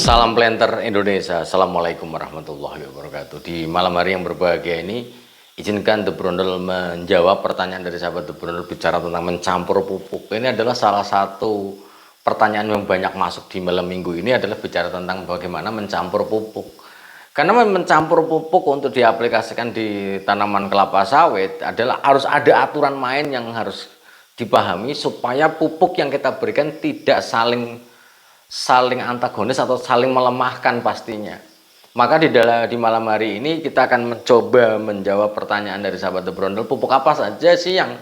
Salam planter Indonesia. Assalamualaikum warahmatullahi wabarakatuh. Di malam hari yang berbahagia ini, izinkan The Brondel menjawab pertanyaan dari sahabat The Brondel bicara tentang mencampur pupuk. Ini adalah salah satu pertanyaan yang banyak masuk di malam minggu ini, adalah bicara tentang bagaimana mencampur pupuk. Karena mencampur pupuk untuk diaplikasikan di tanaman kelapa sawit adalah harus ada aturan main yang harus dipahami supaya pupuk yang kita berikan tidak saling antagonis atau saling melemahkan pastinya. Maka di malam hari ini kita akan mencoba menjawab pertanyaan dari sahabat The Brondel, pupuk apa saja sih yang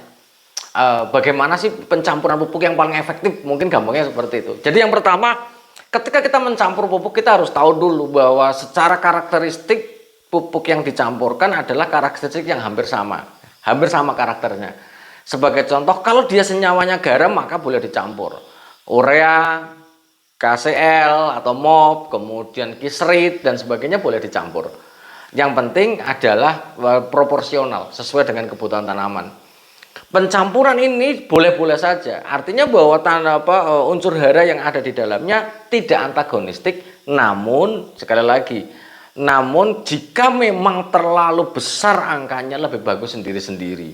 bagaimana sih pencampuran pupuk yang paling efektif, mungkin gampangnya seperti itu. Jadi yang pertama, ketika kita mencampur pupuk, kita harus tahu dulu bahwa secara karakteristik pupuk yang dicampurkan adalah karakteristik yang hampir sama karakternya. Sebagai contoh, kalau dia senyawanya garam maka boleh dicampur urea, KCl atau MOP, kemudian kisrit dan sebagainya boleh dicampur. Yang penting adalah proporsional sesuai dengan kebutuhan tanaman. Pencampuran ini boleh-boleh saja, artinya bahwa unsur hara yang ada di dalamnya tidak antagonistik, namun sekali lagi, namun jika memang terlalu besar angkanya lebih bagus sendiri-sendiri.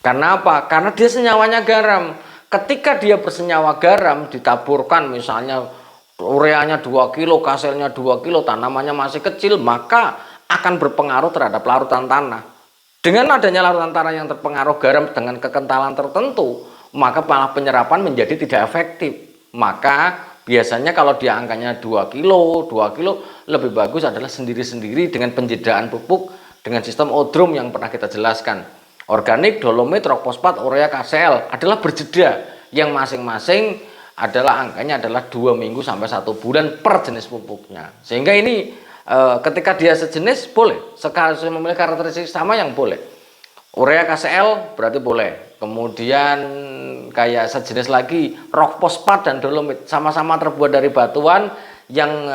Karena apa? Karena dia senyawanya garam. Ketika dia bersenyawa garam ditaburkan, misalnya ureanya 2 kilo, KCl-nya 2 kilo, tanamannya masih kecil, maka akan berpengaruh terhadap larutan tanah. Dengan adanya larutan tanah yang terpengaruh garam dengan kekentalan tertentu, maka penyerapan menjadi tidak efektif. Maka biasanya kalau dia angkanya 2 kilo, lebih bagus adalah sendiri-sendiri dengan penjedaan pupuk dengan sistem odrum yang pernah kita jelaskan. Organik, dolomit, rock fosfat, urea, KCl adalah berjeda, yang masing-masing adalah angkanya adalah 2 minggu sampai 1 bulan per jenis pupuknya. Sehingga ini ketika dia sejenis boleh, sekali memiliki karakteristik sama yang boleh. Urea, KCl berarti boleh. Kemudian kayak sejenis lagi rock fosfat dan dolomit sama-sama terbuat dari batuan yang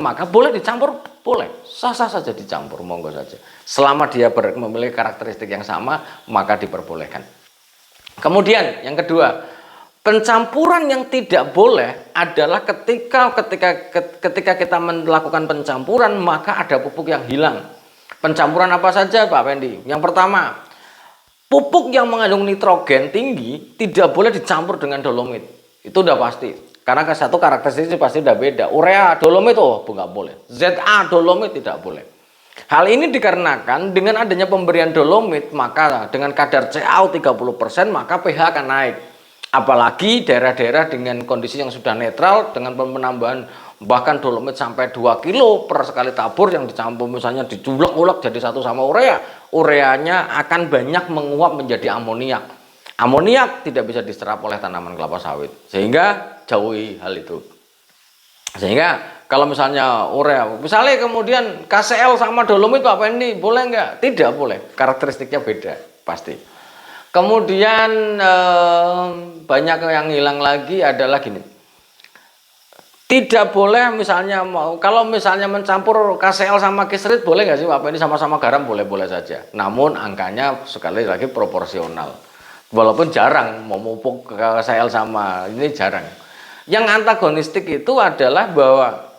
maka boleh dicampur, boleh sah-sah saja dicampur, monggo saja. Selama dia memiliki karakteristik yang sama, maka diperbolehkan. Kemudian yang kedua, pencampuran yang tidak boleh adalah ketika kita melakukan pencampuran maka ada pupuk yang hilang. Pencampuran apa saja Pak Pendi? Yang pertama, pupuk yang mengandung nitrogen tinggi tidak boleh dicampur dengan dolomit. Itu udah pasti. Karena satu karakteristik pasti udah beda. Urea, dolomit, nggak boleh. ZA, dolomit tidak boleh. Hal ini dikarenakan dengan adanya pemberian dolomit, maka dengan kadar CaO 30%, maka pH akan naik. Apalagi daerah-daerah dengan kondisi yang sudah netral, dengan penambahan bahkan dolomit sampai 2 kilo per sekali tabur yang dicampur, misalnya diculek-ulek jadi satu sama urea, ureanya akan banyak menguap menjadi amoniak. Amoniak tidak bisa diserap oleh tanaman kelapa sawit, sehingga jauhi hal itu. Sehingga kalau misalnya urea, misalnya kemudian KCl sama dolomit Pak Pendi, boleh nggak? Tidak boleh, karakteristiknya beda pasti. Kemudian banyak yang hilang lagi adalah gini, tidak boleh misalnya kalau misalnya mencampur KCl sama kisrit, boleh nggak sih Pak Pendi sama-sama garam? Boleh-boleh saja, namun angkanya sekali lagi proporsional. Walaupun jarang memupuk KCl sama ini jarang. Yang antagonistik itu adalah bahwa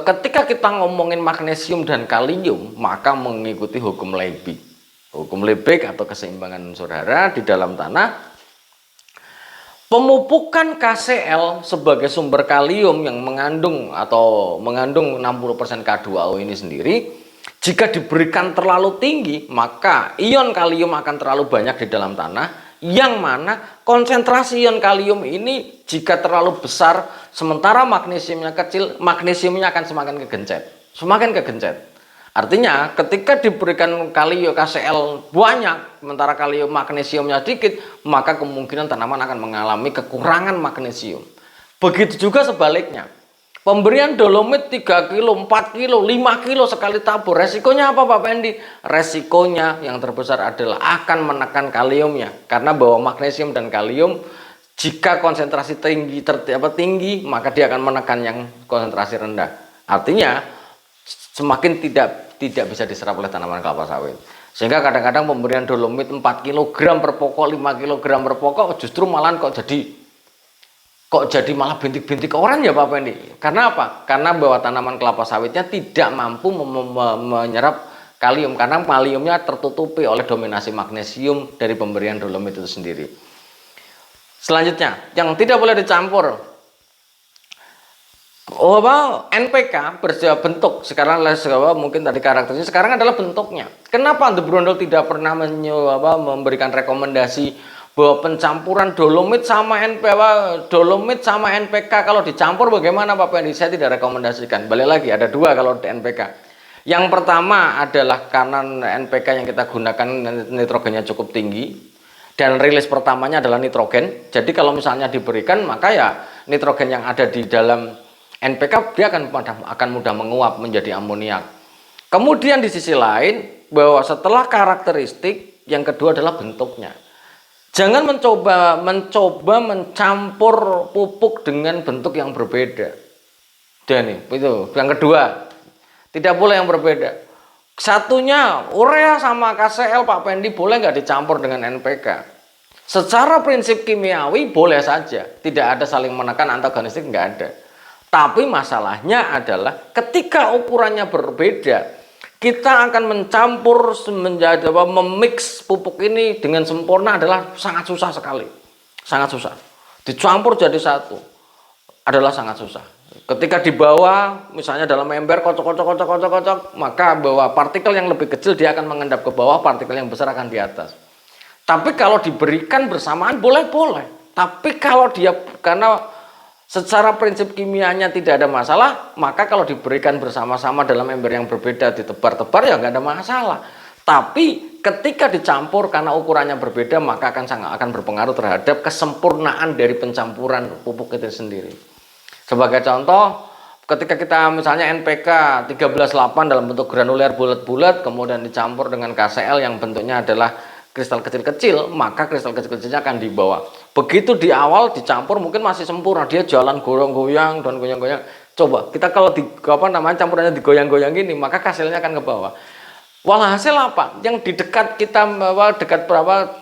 ketika kita ngomongin magnesium dan kalium, maka mengikuti hukum Liebig. Hukum Liebig atau keseimbangan unsur hara di dalam tanah. Pemupukan KCl sebagai sumber kalium yang mengandung 60% K2O ini sendiri, jika diberikan terlalu tinggi, maka ion kalium akan terlalu banyak di dalam tanah, yang mana konsentrasi ion kalium ini jika terlalu besar, sementara magnesiumnya kecil, magnesiumnya akan semakin kegencet. Artinya ketika diberikan kalium KCl banyak, sementara kalium magnesiumnya sedikit, maka kemungkinan tanaman akan mengalami kekurangan magnesium. Begitu juga sebaliknya. Pemberian dolomit 3 kilo, 4 kilo, 5 kilo sekali tabur. Resikonya apa Pak Pendi? Resikonya yang terbesar adalah akan menekan kaliumnya. Karena bahwa magnesium dan kalium jika konsentrasi tinggi, maka dia akan menekan yang konsentrasi rendah. Artinya semakin tidak bisa diserap oleh tanaman kelapa sawit. Sehingga kadang-kadang pemberian dolomit 4 kg per pokok, 5 kg per pokok justru malah kok jadi kok jadi malah bintik-bintik orang ya Pak Pendi? Karena apa? Karena bahwa tanaman kelapa sawitnya tidak mampu menyerap kalium karena kaliumnya tertutupi oleh dominasi magnesium dari pemberian dolomit itu sendiri. Selanjutnya, yang tidak boleh dicampur NPK bentuk sekarang mungkin tadi karakternya sekarang adalah bentuknya. Kenapa The Brondol tidak pernah memberikan rekomendasi bahwa pencampuran dolomit sama NPK kalau dicampur bagaimana Pak Pendi? Saya tidak rekomendasikan. Balik lagi ada dua kalau di NPK. Yang pertama adalah karena NPK yang kita gunakan nitrogennya cukup tinggi dan rilis pertamanya adalah nitrogen. Jadi kalau misalnya diberikan maka ya nitrogen yang ada di dalam NPK dia akan mudah menguap menjadi amoniak. Kemudian di sisi lain bahwa setelah karakteristik yang kedua adalah bentuknya. Jangan mencoba mencampur pupuk dengan bentuk yang berbeda. Dan itu yang kedua. Tidak boleh yang berbeda. Satunya urea sama KCL Pak Pendi boleh nggak dicampur dengan NPK? Secara prinsip kimiawi boleh saja. Tidak ada saling menekan antagonistik nggak ada. Tapi masalahnya adalah ketika ukurannya berbeda, kita akan mencampur menjadi memix pupuk ini dengan sempurna adalah sangat susah sekali. Sangat susah. Dicampur jadi satu adalah sangat susah. Ketika dibawa misalnya dalam ember kocok, maka bahwa partikel yang lebih kecil dia akan mengendap ke bawah, partikel yang besar akan di atas. Tapi kalau diberikan bersamaan boleh-boleh. Tapi kalau dia karena secara prinsip kimianya tidak ada masalah, maka kalau diberikan bersama-sama dalam ember yang berbeda ditebar-tebar ya nggak ada masalah. Tapi ketika dicampur karena ukurannya berbeda maka akan berpengaruh terhadap kesempurnaan dari pencampuran pupuk itu sendiri. Sebagai contoh, ketika kita misalnya NPK 13,8 dalam bentuk granuler bulat-bulat kemudian dicampur dengan KCL yang bentuknya adalah kristal kecil-kecil, maka kristal kecil-kecilnya akan dibawa. Begitu di awal dicampur mungkin masih sempurna, dia jalan goyang-goyang dan goyang-goyang. Coba kita kalau campurannya digoyang-goyang gini, maka hasilnya akan ke bawah. Walhasil apa? Yang di dekat kita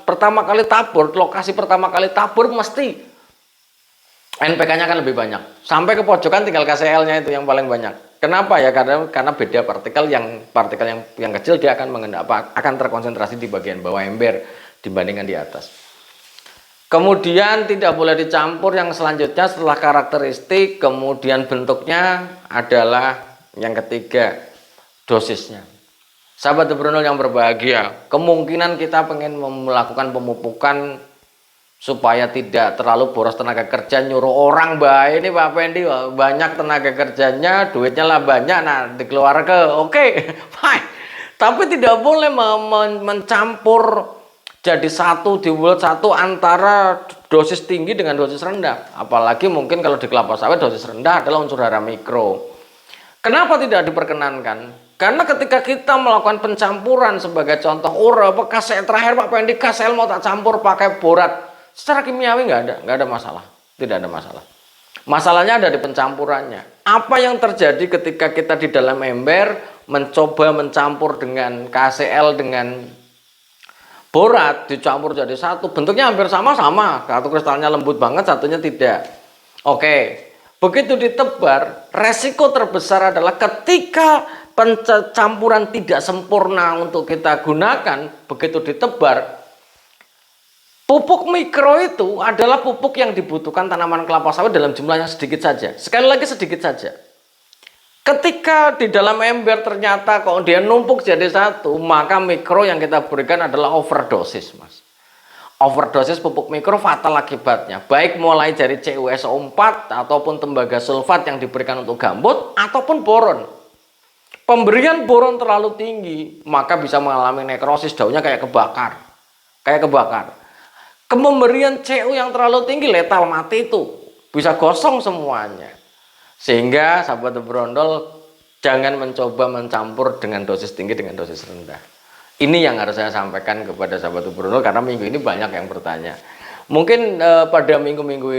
pertama kali tabur, lokasi pertama kali tabur mesti NPK-nya akan lebih banyak. Sampai ke pojokan tinggal KCL-nya itu yang paling banyak. Kenapa ya? Karena beda partikel yang kecil dia akan terkonsentrasi di bagian bawah ember dibandingkan di atas. Kemudian tidak boleh dicampur yang selanjutnya setelah karakteristik, kemudian bentuknya adalah yang ketiga, dosisnya. Sahabat The Brondol yang berbahagia, kemungkinan kita pengen melakukan pemupukan supaya tidak terlalu boros tenaga kerja, nyuruh orang baik ini Pak Pendi banyak tenaga kerjanya, duitnya lah banyak, nah dikeluarkan, oke, fine. Tapi tidak boleh mencampur jadi dibuat satu antara dosis tinggi dengan dosis rendah. Apalagi mungkin kalau di kelapa sawit dosis rendah adalah unsur hara mikro. Kenapa tidak diperkenankan? Karena ketika kita melakukan pencampuran sebagai contoh KCL terakhir Pak Pendi, KCL mau tak campur pakai borat. Secara kimiawi nggak ada masalah, tidak ada masalah. Masalahnya ada di pencampurannya. Apa yang terjadi ketika kita di dalam ember mencoba mencampur dengan KCL dengan borat dicampur jadi satu, bentuknya hampir sama-sama, satu kristalnya lembut banget, satunya tidak. Oke, begitu ditebar, resiko terbesar adalah ketika pencampuran tidak sempurna untuk kita gunakan, begitu ditebar. Pupuk mikro itu adalah pupuk yang dibutuhkan tanaman kelapa sawit dalam jumlah yang sedikit saja. Sekali lagi sedikit saja. Ketika di dalam ember ternyata kok dia numpuk jadi satu, maka mikro yang kita berikan adalah overdosis, Mas. Overdosis pupuk mikro fatal akibatnya. Baik mulai dari CuSO4 ataupun tembaga sulfat yang diberikan untuk gambut ataupun boron. Pemberian boron terlalu tinggi, maka bisa mengalami nekrosis, daunnya kayak kebakar. Pemberian Cu yang terlalu tinggi letal, mati itu bisa gosong semuanya. Sehingga sahabat The Brondol jangan mencoba mencampur dengan dosis tinggi dengan dosis rendah. Ini yang harus saya sampaikan kepada sahabat The Brondol karena minggu ini banyak yang bertanya. Mungkin pada minggu-minggu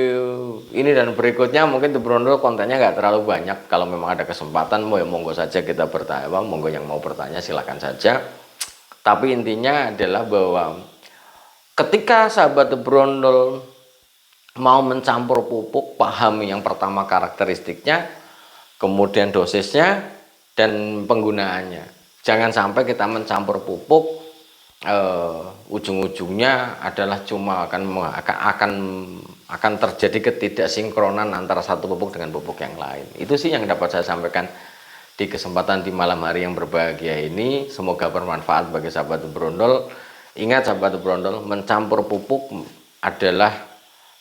ini dan berikutnya mungkin The Brondol kontennya nggak terlalu banyak. Kalau memang ada kesempatan monggo saja kita bertanya, monggo yang mau bertanya silakan saja. Tapi intinya adalah bahwa ketika sahabat The Brondol mau mencampur pupuk, pahami yang pertama karakteristiknya, kemudian dosisnya, dan penggunaannya. Jangan sampai kita mencampur pupuk, ujung-ujungnya adalah cuma akan terjadi ketidaksinkronan antara satu pupuk dengan pupuk yang lain. Itu sih yang dapat saya sampaikan di kesempatan di malam hari yang berbahagia ini. Semoga bermanfaat bagi sahabat Brondol. Ingat sahabat Brondol, mencampur pupuk adalah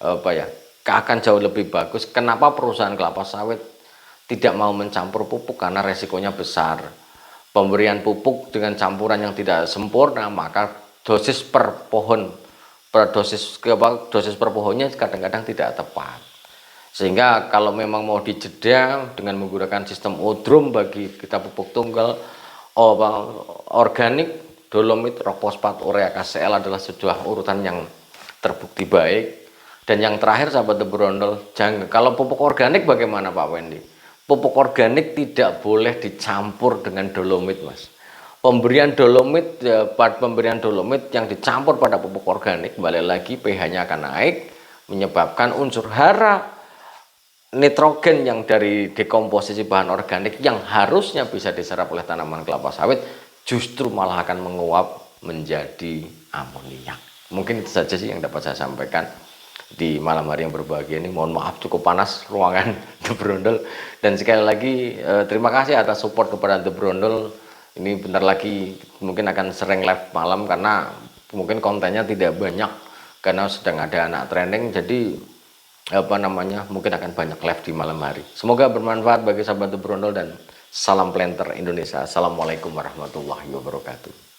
akan jauh lebih bagus. Kenapa perusahaan kelapa sawit tidak mau mencampur pupuk? Karena resikonya besar. Pemberian pupuk dengan campuran yang tidak sempurna, maka dosis per pohon, dosis per pohonnya kadang-kadang tidak tepat. Sehingga kalau memang mau dijeda dengan menggunakan sistem odrum bagi kita pupuk tunggal, organik, dolomit, rock fosfat, urea, KCl adalah sebuah urutan yang terbukti baik. Dan yang terakhir sahabat The Brondol, kalau pupuk organik bagaimana Pak Wendy? Pupuk organik tidak boleh dicampur dengan dolomit, Mas. Pemberian dolomit yang dicampur pada pupuk organik, kembali lagi pH-nya akan naik, menyebabkan unsur hara, nitrogen yang dari dekomposisi bahan organik yang harusnya bisa diserap oleh tanaman kelapa sawit justru malah akan menguap menjadi amoniak. Mungkin itu saja sih yang dapat saya sampaikan di malam hari yang berbahagia ini. Mohon maaf cukup panas ruangan The Brondol, dan sekali lagi terima kasih atas support kepada The Brondol. Ini bentar lagi mungkin akan sering live malam karena mungkin kontennya tidak banyak karena sedang ada anak training, jadi mungkin akan banyak live di malam hari. Semoga bermanfaat bagi sahabat The Brondol dan salam planter Indonesia. Assalamualaikum warahmatullahi wabarakatuh.